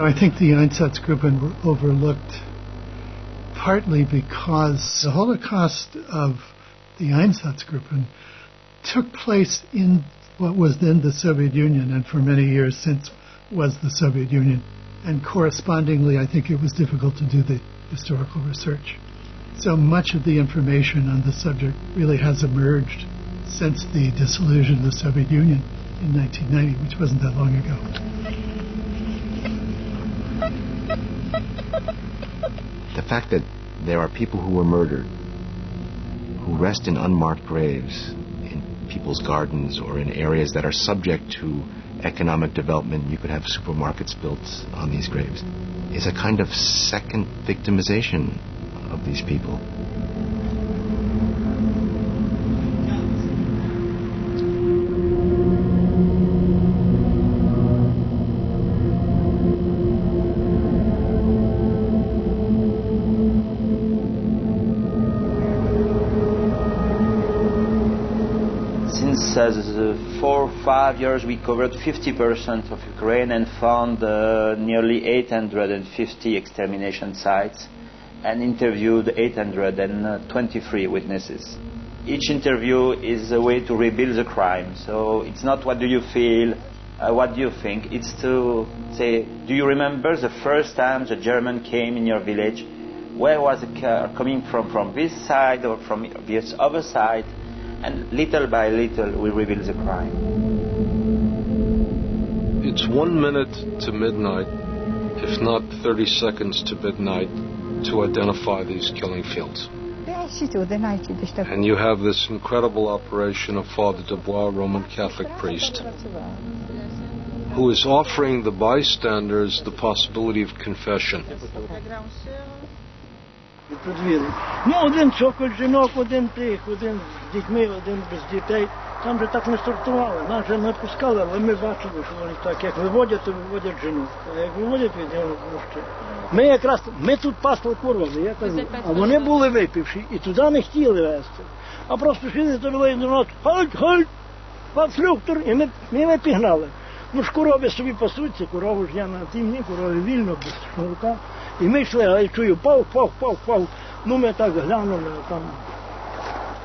I think the Einsatzgruppen were overlooked partly because the Holocaust of the Einsatzgruppen took place in what was then the Soviet Union and for many years since was the Soviet Union. And correspondingly, I think it was difficult to do the historical research. So much of the information on the subject really has emerged since the dissolution of the Soviet Union in 1990, which wasn't that long ago. The fact that there are people who were murdered, who rest in unmarked graves in people's gardens or in areas that are subject to economic development, you could have supermarkets built on these graves, is a kind of second victimization of these people. Since 4 or 5 years, we covered 50% of Ukraine and found nearly 850 extermination sites and interviewed 823 witnesses. Each interview is a way to rebuild the crime. So it's not what do you feel, what do you think. It's to say, do you remember the first time the German came in your village? Where was it coming from this side or from this other side? And little by little, we reveal the crime. It's 1 minute to midnight, if not 30 seconds to midnight, to identify these killing fields. And you have this incredible operation of Father Dubois, Roman Catholic priest, who is offering the bystanders the possibility of confession. Ну, один цоколь жінок, один тих, один з дітьми, один без дітей. Там же так не сортували, нас же не пускали, але ми бачили, що вони так, як виводять, то виводять жінок. А як виводять, відділять мужчин. Ми тут пасли корови, я кажу, а вони були випивші, і туди не хотіли вести. А просто йшли, довели до нас, хальт, пафлюктор, і ми пігнали. Ну ж корови собі пасуться, корову ж я на тімні, корови вільно, без шнурка. І ми йшли, а я чую, пав. Ну ми так глянули, а там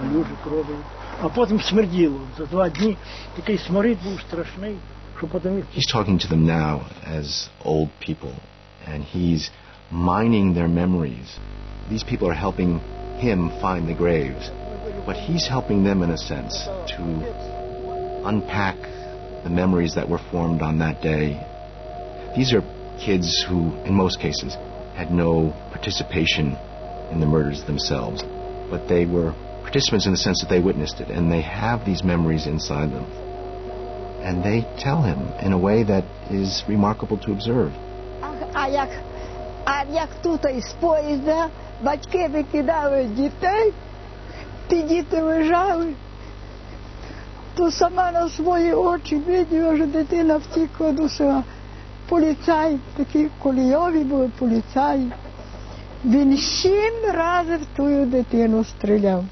дуже крові. А потім смерділо. За 2 дні такий сморід був страшний, що потім... He's talking to them now as old people, and he's mining their memories. These people are helping him find the graves, but he's helping them in a sense to unpack the memories that were formed on that day. These are kids who, in most cases, had no participation in the murders themselves, but they were participants in the sense that they witnessed it, and they have these memories inside them. And they tell him in a way that is remarkable to observe. А як тут із поїзда батьки викидали дітей, ті діти лежали, то сама на свої очі бачила, що дитина втікла до села. Поліцай, такі колійові були поліцаї. Він 7 разів ту дитину стріляв.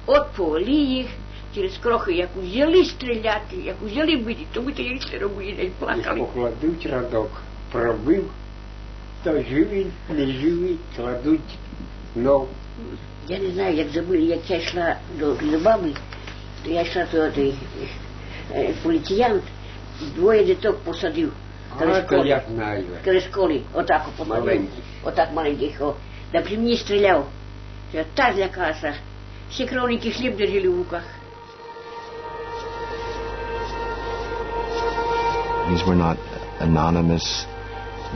От повели їх, через крохи, як узяли стріляти, як узяли бити, то ми тоді все робили, плакали. Покладуть радок, пробив, то живий, не живий, кладуть, но... Я не знаю, як забули, як я йшла до баби, то я йшла до той поліціянт, 2 діток посадив. Я знаю. Коло школи, отак помаленьких, отак маленьких, да при мені стріляв. Я так злякалася, всі кровники хліб держали в руках. These were not anonymous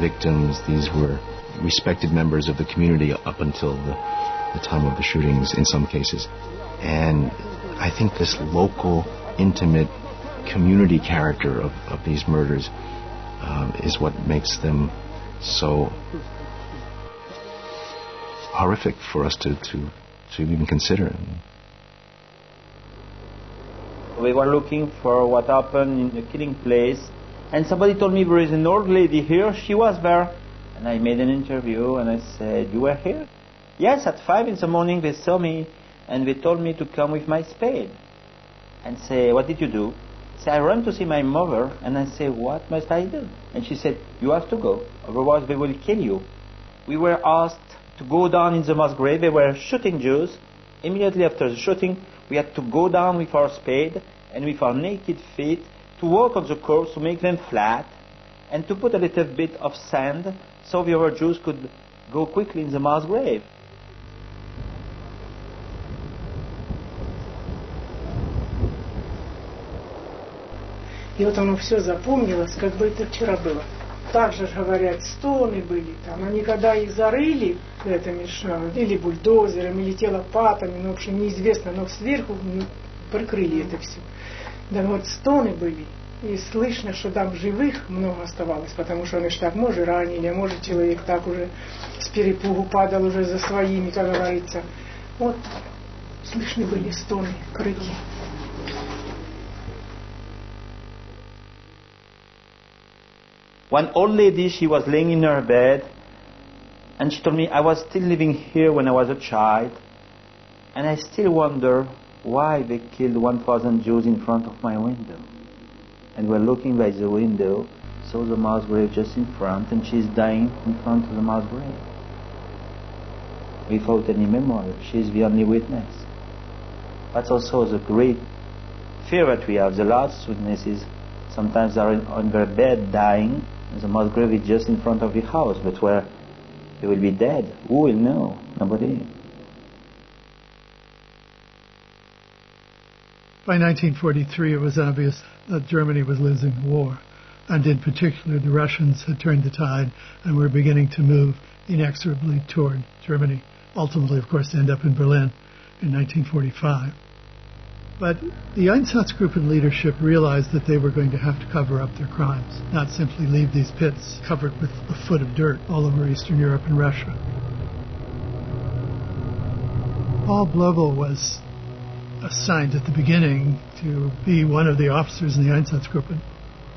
victims. These were respected members of the community up until the time of the shootings in some cases. And I think this local, intimate community character of these murders is what makes them so horrific for us to even consider. We were looking for what happened in the killing place, and somebody told me there is an old lady here. She was there, and I made an interview, and I said, "You were here?" "Yes, at 5 in the morning they saw me, and they told me to come with my spade." And say, "What did you do?" So I ran to see my mother, and I say, "What must I do?" And she said, "You have to go, otherwise they will kill you." We were asked to go down in the mass grave. They were shooting Jews. Immediately after the shooting, we had to go down with our spade and with our naked feet to work on the corpse to make them flat and to put a little bit of sand so the other Jews could go quickly in the mass grave. И вот оно все запомнилось, как бы это вчера было. Также, говорят, стоны были там. Они когда их зарыли, это мешало, или бульдозером, или лопатами, ну, в общем, неизвестно, но сверху прикрыли это все. Да вот стоны были. И слышно, что там живых много оставалось, потому что они ж так, может, ранили, а может, человек так уже с перепугу падал уже за своими, как говорится. Вот слышны были стоны, крики. One old lady, she was laying in her bed, and she told me, "I was still living here when I was a child, and I still wonder why they killed 1,000 Jews in front of my window." And we're looking by the window, saw the mass grave just in front, and she's dying in front of the mass grave. Without any memory, she's the only witness. That's also the great fear that we have. The last witnesses sometimes are on their bed dying, and the mass grave is just in front of the house, but where they will be dead, who will know? Nobody. By 1943, it was obvious that Germany was losing the war, and in particular, the Russians had turned the tide and were beginning to move inexorably toward Germany, ultimately, of course, to end up in Berlin in 1945. But the Einsatzgruppen leadership realized that they were going to have to cover up their crimes, not simply leave these pits covered with a foot of dirt all over Eastern Europe and Russia. Paul Blobel was assigned at the beginning to be one of the officers in the Einsatzgruppen,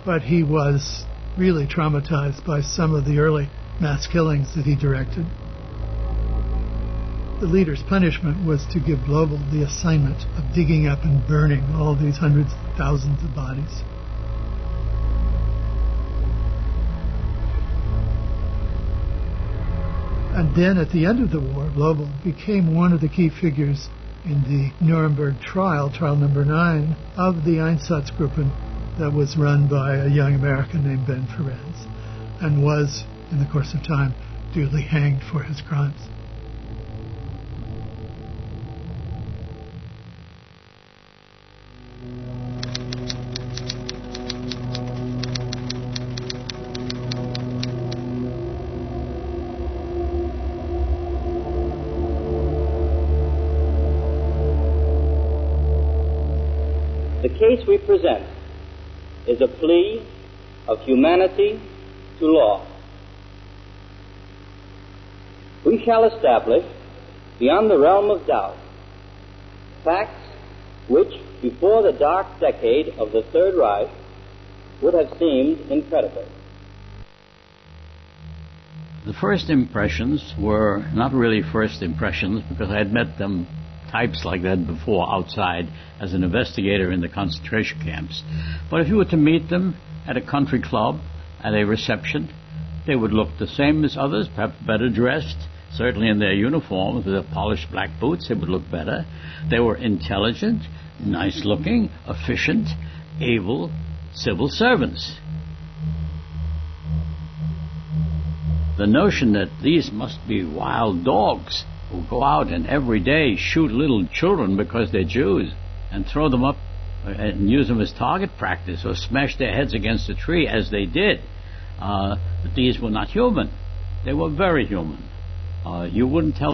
but he was really traumatized by some of the early mass killings that he directed. The leader's punishment was to give Blobel the assignment of digging up and burning all these hundreds of thousands of bodies. And then at the end of the war, Blobel became one of the key figures in the Nuremberg trial, trial number 9, of the Einsatzgruppen that was run by a young American named Ben Ferenz, and was, in the course of time, duly hanged for his crimes. The case we present is a plea of humanity to law. We shall establish, beyond the realm of doubt, facts which, before the dark decade of the Third Reich, would have seemed incredible. The first impressions were not really first impressions, because I had met them types like that before outside as an investigator in the concentration camps. But if you were to meet them at a country club, at a reception, they would look the same as others, perhaps better dressed, certainly in their uniforms with their polished black boots, they would look better. They were intelligent, nice looking, efficient, able civil servants. The notion that these must be wild dogs who go out and every day shoot little children because they're Jews and throw them up and use them as target practice or smash their heads against a tree as they did, that these were not human. They were very human. You wouldn't tell